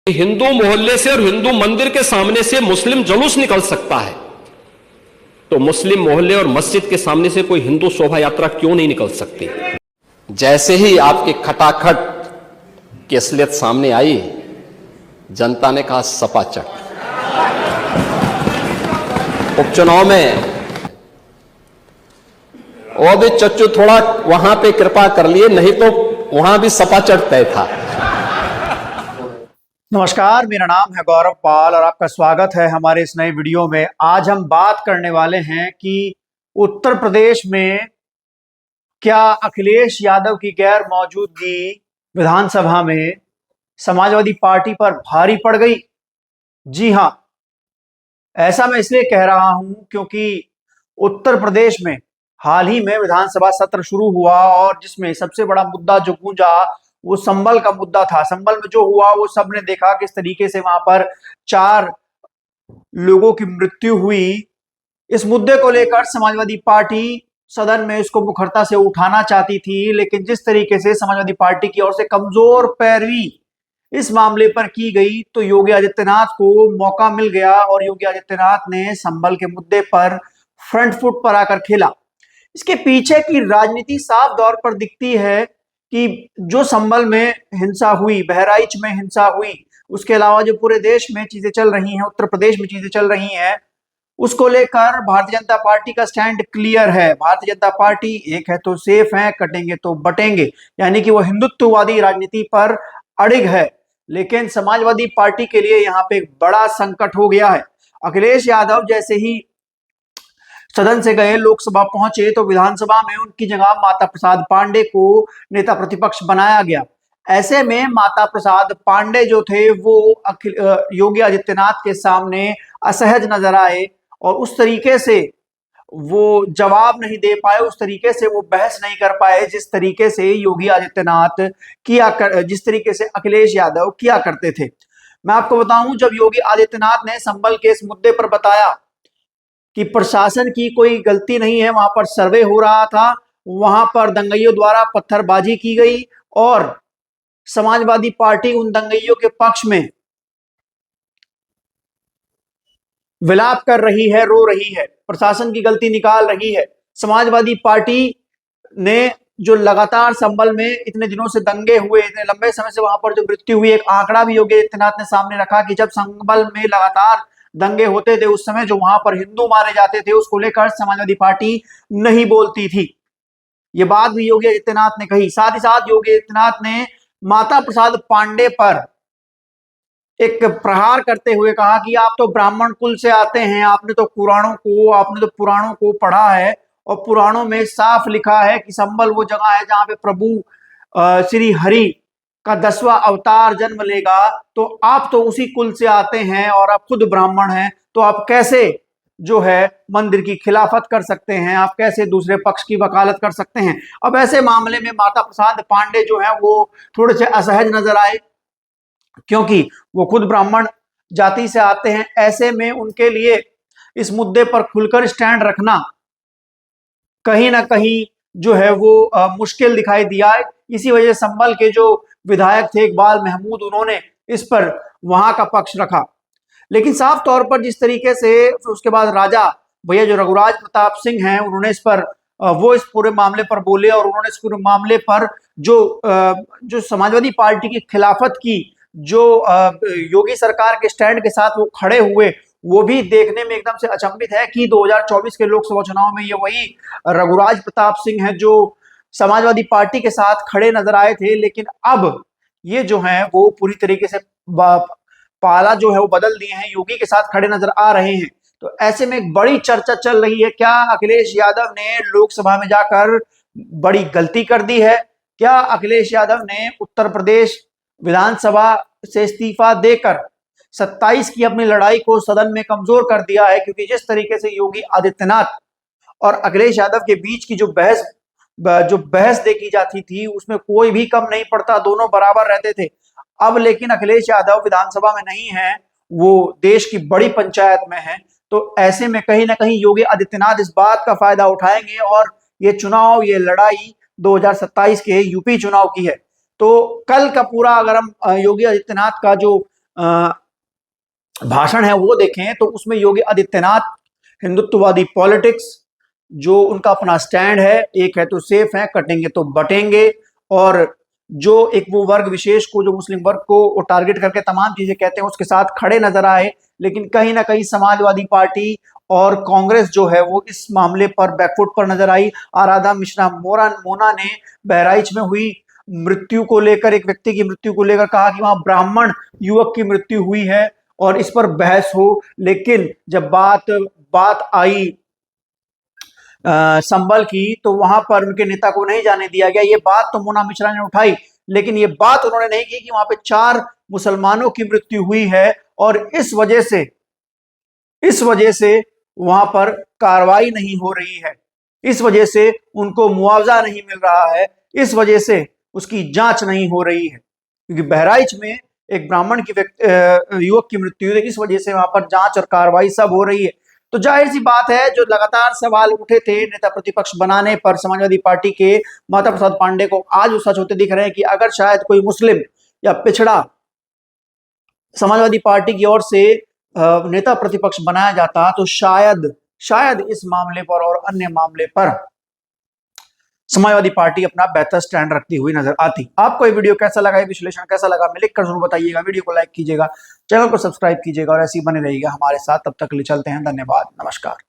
हिंदू मोहल्ले से और हिंदू मंदिर के सामने से मुस्लिम जुलूस निकल सकता है, तो मुस्लिम मोहल्ले और मस्जिद के सामने से कोई हिंदू शोभा यात्रा क्यों नहीं निकल सकती? जैसे ही आपके खटाखट की असलियत सामने आई, जनता ने कहा सपाचक। उपचुनाव में वो भी चच्चू थोड़ा वहां पे कृपा कर लिए, नहीं तो वहां भी सपाचक तय था। नमस्कार, मेरा नाम है गौरव पाल और आपका स्वागत है हमारे इस नए वीडियो में। आज हम बात करने वाले हैं कि उत्तर प्रदेश में क्या अखिलेश यादव की गैर मौजूदगी विधानसभा में समाजवादी पार्टी पर भारी पड़ गई। जी हां, ऐसा मैं इसलिए कह रहा हूं क्योंकि उत्तर प्रदेश में हाल ही में विधानसभा सत्र शुरू हुआ और जिसमें सबसे बड़ा मुद्दा जो गूंजा वो संभल का मुद्दा था। संभल में जो हुआ वो सबने देखा किस तरीके से वहां पर 4 लोगों की मृत्यु हुई। इस मुद्दे को लेकर समाजवादी पार्टी सदन में इसको मुखरता से उठाना चाहती थी, लेकिन जिस तरीके से समाजवादी पार्टी की ओर से कमजोर पैरवी इस मामले पर की गई तो योगी आदित्यनाथ को मौका मिल गया और योगी आदित्यनाथ ने संभल के मुद्दे पर फ्रंट फुट पर आकर खेला। इसके पीछे की राजनीति साफ तौर पर दिखती है कि जो संभल में हिंसा हुई, बहराइच में हिंसा हुई, उसके अलावा जो पूरे देश में चीजें चल रही हैं, उत्तर प्रदेश में चीजें चल रही हैं, उसको लेकर भारतीय जनता पार्टी का स्टैंड क्लियर है। भारतीय जनता पार्टी एक है तो सेफ है, कटेंगे तो बटेंगे, यानी कि वो हिंदुत्ववादी राजनीति पर अड़िग है। लेकिन समाजवादी पार्टी के लिए यहाँ पे एक बड़ा संकट हो गया है। अखिलेश यादव जैसे ही सदन से गए, लोकसभा पहुंचे तो विधानसभा में उनकी जगह माता प्रसाद पांडे को नेता प्रतिपक्ष बनाया गया। ऐसे में माता प्रसाद पांडे जो थे वो योगी आदित्यनाथ के सामने असहज नजर आए और उस तरीके से वो जवाब नहीं दे पाए, उस तरीके से वो बहस नहीं कर पाए जिस तरीके से योगी आदित्यनाथ जिस तरीके से अखिलेश यादव किया करते थे। मैं आपको बताऊं, जब योगी आदित्यनाथ ने संभल के इस मुद्दे पर बताया कि प्रशासन की कोई गलती नहीं है, वहां पर सर्वे हो रहा था, वहां पर दंगइयों द्वारा पत्थरबाजी की गई और समाजवादी पार्टी उन दंगइयों के पक्ष में विलाप कर रही है, रो रही है, प्रशासन की गलती निकाल रही है। समाजवादी पार्टी ने जो लगातार संभल में इतने दिनों से दंगे हुए, इतने लंबे समय से वहां पर जो मृत्यु हुई, एक आंकड़ा भी योगी आदित्यनाथ ने सामने रखा कि जब संभल में लगातार दंगे होते थे उस समय जो वहां पर हिंदू मारे जाते थे उसको लेकर समाजवादी पार्टी नहीं बोलती थी। ये बात भी योगी आदित्यनाथ ने कही। साथ ही साथ योगी आदित्यनाथ ने माता प्रसाद पांडे पर एक प्रहार करते हुए कहा कि आप तो ब्राह्मण कुल से आते हैं, आपने तो पुराणों को पढ़ा है और पुराणों में साफ लिखा है कि संभल वो जगह है जहां पे प्रभु श्री हरि का 10वां अवतार जन्म लेगा। तो आप तो उसी कुल से आते हैं और आप खुद ब्राह्मण हैं, तो आप कैसे जो है मंदिर की खिलाफत कर सकते हैं, आप कैसे दूसरे पक्ष की वकालत कर सकते हैं। अब ऐसे मामले में माता प्रसाद पांडे जो है वो थोड़े से असहज नजर आए क्योंकि वो खुद ब्राह्मण जाति से आते हैं। ऐसे में उनके लिए इस मुद्दे पर खुलकर स्टैंड रखना कहीं ना कहीं जो है वो मुश्किल दिखाई दिया है। इसी वजह से संभल के जो विधायक थे इकबाल महमूद, उन्होंने इस पर वहां का पक्ष रखा। लेकिन साफ तौर पर जिस तरीके से उसके बाद राजा भैया जो रघुराज प्रताप सिंह हैं, उन्होंने इस पर वो इस पूरे मामले पर बोले और उन्होंने इस पूरे मामले पर जो समाजवादी पार्टी की खिलाफत की, जो योगी सरकार के स्टैंड के साथ वो खड़े हुए, वो भी देखने में एकदम से अचंभित है कि 2024 के लोकसभा चुनाव में ये वही रघुराज प्रताप सिंह है जो समाजवादी पार्टी के साथ खड़े नजर आए थे, लेकिन अब ये जो है वो पूरी तरीके से पाला जो है वो बदल दिए हैं, योगी के साथ खड़े नजर आ रहे हैं। तो ऐसे में एक बड़ी चर्चा चल रही है, क्या अखिलेश यादव ने लोकसभा में जाकर बड़ी गलती कर दी है? क्या अखिलेश यादव ने उत्तर प्रदेश विधानसभा से इस्तीफा देकर 27 की अपनी लड़ाई को सदन में कमजोर कर दिया है? क्योंकि जिस तरीके से योगी आदित्यनाथ और अखिलेश यादव के बीच की जो बहस देखी जाती थी उसमें कोई भी कम नहीं पड़ता, दोनों बराबर रहते थे। अब लेकिन अखिलेश यादव विधानसभा में नहीं है, वो देश की बड़ी पंचायत में है। तो ऐसे में कहीं ना कहीं योगी आदित्यनाथ इस बात का फायदा उठाएंगे और ये चुनाव, ये लड़ाई 2027 के यूपी चुनाव की है। तो कल का पूरा अगर हम योगी आदित्यनाथ का जो भाषण है वो देखें तो उसमें योगी आदित्यनाथ हिंदुत्ववादी पॉलिटिक्स, जो उनका अपना स्टैंड है, एक है तो सेफ है, कटेंगे तो बटेंगे, और जो एक वो वर्ग विशेष को, जो मुस्लिम वर्ग को वो टारगेट करके तमाम चीजें कहते हैं, उसके साथ खड़े नजर आए। लेकिन कहीं ना कहीं समाजवादी पार्टी और कांग्रेस जो है वो इस मामले पर बैकफुट पर नजर आई। आराधा मिश्रा मोना ने बहराइच में हुई मृत्यु को लेकर, एक व्यक्ति की मृत्यु को लेकर कहा कि वहां ब्राह्मण युवक की मृत्यु हुई है और इस पर बहस हो। लेकिन जब बात आई संभल की, तो वहां पर उनके नेता को नहीं जाने दिया गया। ये बात तो मोना मिश्रा ने उठाई, लेकिन ये बात उन्होंने नहीं की कि वहां पे 4 मुसलमानों की मृत्यु हुई है और इस वजह से वहां पर कार्रवाई नहीं हो रही है, इस वजह से उनको मुआवजा नहीं मिल रहा है, इस वजह से उसकी जांच नहीं हो रही है। क्योंकि बहराइच में एक ब्राह्मण की युवक की मृत्यु हुई, इस वजह से वहां पर जांच और कार्रवाई सब हो रही है। तो जाहिर सी बात है, जो लगातार सवाल उठे थे नेता प्रतिपक्ष बनाने पर समाजवादी पार्टी के माता प्रसाद पांडे को, आज वो सच होते दिख रहे हैं कि अगर शायद कोई मुस्लिम या पिछड़ा समाजवादी पार्टी की ओर से नेता प्रतिपक्ष बनाया जाता तो शायद इस मामले पर और अन्य मामले पर समाजवादी पार्टी अपना बेहतर स्टैंड रखती हुई नजर आती। आपको ये वीडियो कैसा लगा, ये विश्लेषण कैसा लगा, हमें लिखकर जरूर बताइएगा। वीडियो को लाइक कीजिएगा, चैनल को सब्सक्राइब कीजिएगा और ऐसे ही बने रहिएगा हमारे साथ। तब तक के लिए चलते हैं, धन्यवाद, नमस्कार।